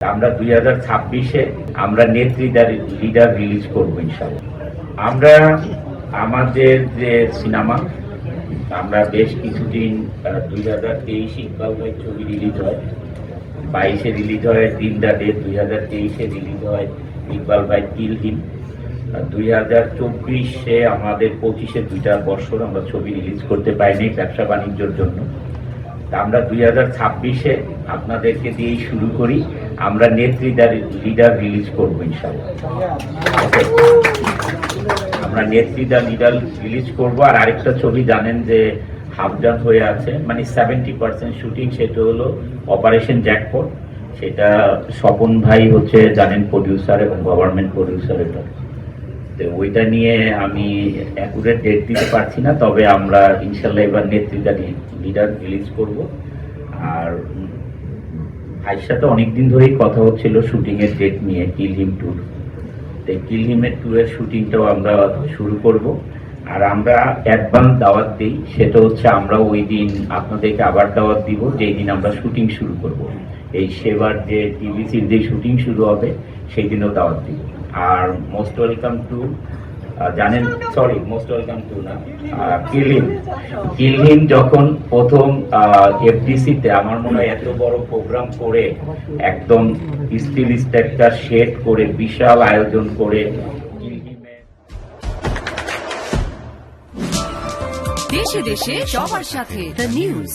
আমরা 2026-এ আমরা leader release করবো ইনশাআল্লাহ। আমরা আমাদের যে সিনেমা আমরা বেশ কিছুদিন 2023 ইকবাল ভাই ছবি রিলিজ হয়, 22-এ রিলিজ হয় দিন দা ডে, 2023-এ রিলিজ হয় ইকবাল ভাই কিল হিম, 2024-এ আমাদের 25-এ 2টা বছর আমরা ছবি রিলিজ করতে পারিনি ব্যবসা বাণিজ্যের জন্য। আমরা 2026-এ আপনাদেরকে দিয়েই শুরু করি, আমরা লিডার রিলিজ করবো ইনশাআল্লাহ। আমরা লিডার রিলিজ করবো। আর আরেকটা ছবি জানেন যে হাফডান হয়ে আছে, মানে 70% শুটিং, সেটা হলো অপারেশন জ্যাকপট। সেটা স্বপন ভাই হচ্ছে জানেন প্রডিউসার এবং গভর্নমেন্ট প্রডিউসার। এটা তো ওইটা নিয়ে আমি অ্যাকুরেট ডেট দিতে পারছি না, তবে আমরা ইনশাল্লাহ এবার লিডার রিলিজ করব। আর ভাইয়ের সাথে অনেকদিন ধরেই কথা হচ্ছিল শুটিং এর ডেট নিয়ে, কিল হিম ট্যুর। কিল হিমের ট্যুরের শুটিংটাও আমরা শুরু করব। আর আমরা অ্যাডভান্স দাওয়াত দিই, সেটা হচ্ছে আমরা ওই দিন আপনাদেরকে আবার দাওয়াত দিব যেই দিন আমরা শুটিং শুরু করব। এই সেবার যে টিভিসির যে শুটিং শুরু হবে সেই দিনও দাওয়াত দিব। আর মোস্ট ওয়েলকাম টু না কিল হিম যখন প্রথম এফডিসিতে আমার মনে হয় এত বড় প্রোগ্রাম করে, একদম স্টিল স্ট্রাকচার সেট করে বিশাল আয়োজন করে দেশে দেশে সবার সাথে দ্য নিউজ।